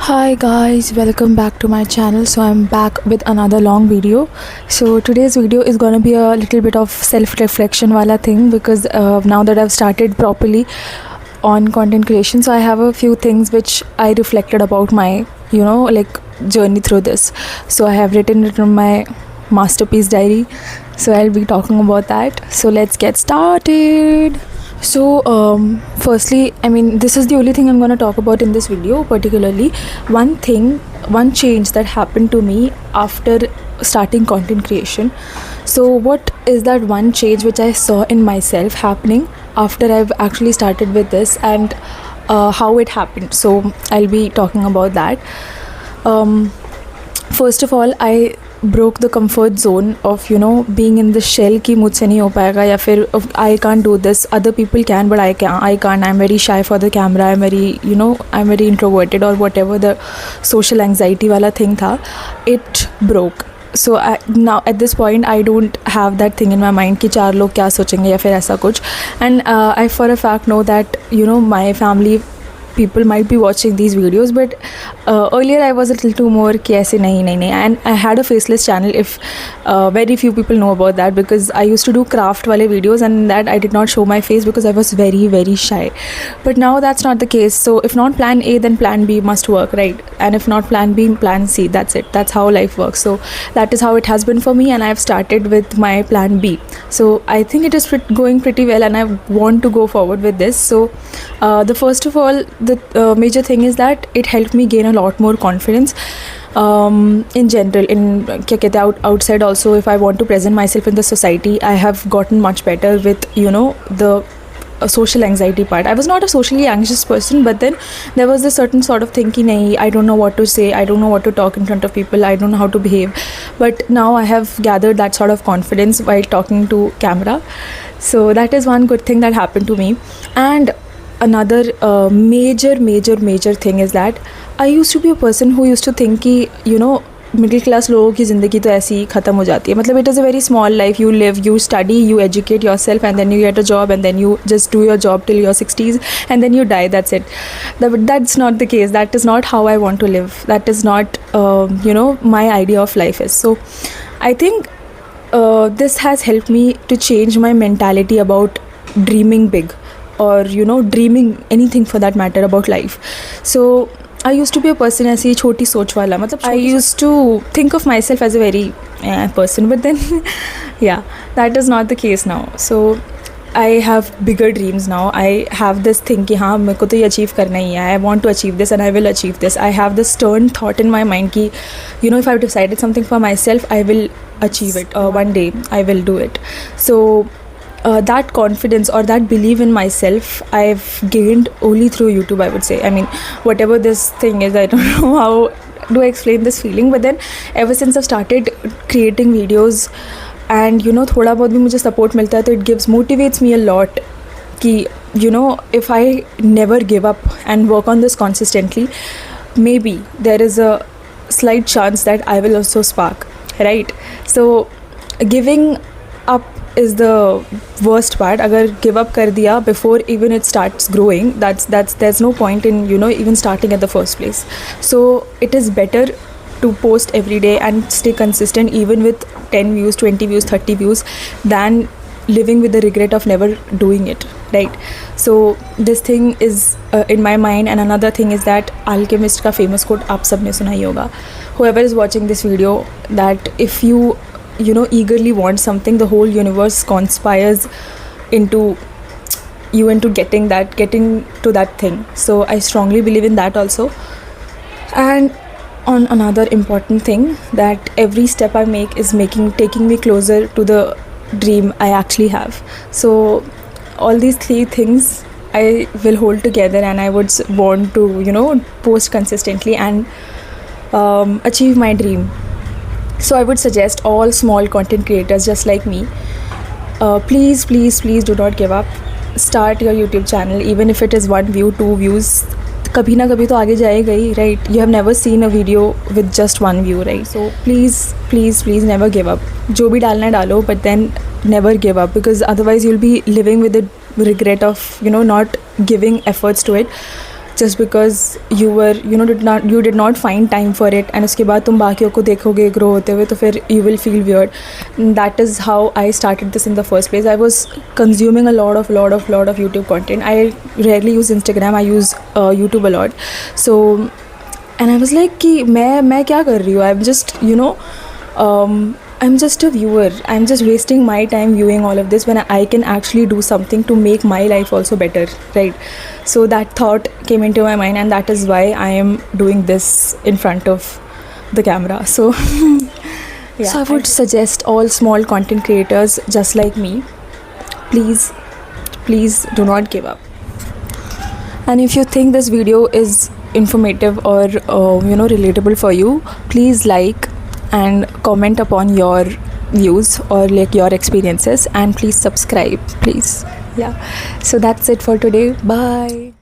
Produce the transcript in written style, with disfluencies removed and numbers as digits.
Hi guys, welcome back to my channel. So I'm back with another long video. So today's video is gonna be a little bit of self-reflection wala thing because now that I've started properly on content creation, so I have a few things which I reflected about my like journey through this. So I have written it in my masterpiece diary. So I'll be talking about that. So let's get started. So firstly, this is the only thing I'm going to talk about in this video. Particularly one change that happened to me after starting content creation. So what is that one change which I saw in myself happening after I've actually started with this, and how it happened? So I'll be talking about that. First of all, I broke the comfort zone of being in the shell कि मुझसे नहीं हो पाएगा, या फिर I can't do this, other people can but I can't, I'm very shy for the camera, I'm very introverted, or whatever the social anxiety वाला thing था, it broke. So now at this point I don't have that thing in my mind कि चार लोग क्या सोचेंगे या फिर ऐसा कुछ. And I for a fact know that my family people might be watching these videos, but earlier I was a little too more कि ऐसे नहीं, and I had a faceless channel, if very few people know about that, because I used to do craft wale videos and that I did not show my face because I was very very shy. But now that's not the case. So if not plan A, then plan B must work, right? And if not plan B, plan C. That's it. That's how life works. So that is how it has been for me, and I've started with my plan B. So I think it is going pretty well, and I want to go forward with this. So the first of all, the major thing is that it helped me gain a lot more confidence in general, in क्या कहते हैं outside also. If I want to present myself in the society, I have gotten much better with the social anxiety part. I was not a socially anxious person, but then there was a certain sort of thinking, nahi, I don't know what to say, I don't know what to talk in front of people, I don't know how to behave. But now I have gathered that sort of confidence while talking to camera. So that is one good thing that happened to me. And another major thing is that I used to be a person who used to think कि middle class लोगों की ज़िंदगी तो ऐसी ही ख़त्म हो जाती है. मतलब it is a very small life. You live, you study, you educate yourself, and then you get a job, and then you just do your job till your 60s, and then you die. That's it. That's not the case. That is not how I want to live. That is not my idea of life is. So I think this has helped me to change my mentality about dreaming big, or dreaming anything for that matter about life. So I used to be a person ऐसी छोटी सोच वाला, मतलब I used to think of myself as a very person, but then yeah, that is not the case now. So I have bigger dreams now. I have this thing कि हाँ मेरे को तो ये achieve करना ही है. I want to achieve this and I will achieve this. I have this stern thought in my mind कि if I've decided something for myself, I will achieve it. One day I will do it. So that confidence or that belief in myself I've gained only through YouTube, I would say. Whatever this thing is, I don't know how do I explain this feeling, but then ever since I've started creating videos and थोड़ा बहुत भी मुझे support मिलता है, तो it motivates me a lot कि if I never give up and work on this consistently, maybe there is a slight chance that I will also spark, right? So giving up is the worst part. अगर give up कर दिया before even it starts growing, there's no point in even starting at the first place. So it is better to post every day and stay consistent even with 10 views, 20 views, 30 views, than living with the regret of never doing it, right? So this thing is in my mind. And another thing is that Alchemist का famous quote आप सबने सुना ही होगा, whoever is watching this video, that if you eagerly want something, the whole universe conspires into getting to that thing. So I strongly believe in that also. And on another important thing, that every step I make is taking me closer to the dream I actually have. So all these three things I will hold together, and I would want to post consistently and achieve my dream. So I would suggest all small content creators just like me, please do not give up. Start your YouTube channel, even if it is 1 view, 2 views. कभी ना कभी तो आगे जाएगा ही, right? You have never seen a video with just 1 view, right? So please never give up. जो भी डालना है डालो, but then never give up, because otherwise you'll be living with the regret of not giving efforts to it. just because you did not find time for it, and उसके बाद तुम बाकियों को देखोगे grow होते हुए, तो फिर you will feel weird. That is how I started this in the first place. I was consuming a lot of YouTube content. I rarely use Instagram. I use YouTube a lot. So and I was like कि मैं क्या कर रही हूँ? I'm just I'm just a viewer. I'm just wasting my time viewing all of this when I can actually do something to make my life also better, right? So that thought came into my mind, and that is why I am doing this in front of the camera. So yeah, so I would suggest all small content creators just like me, please do not give up. And if you think this video is informative or relatable for you, please like and comment upon your views or like your experiences, and please subscribe, please. Yeah, so that's it for today. Bye.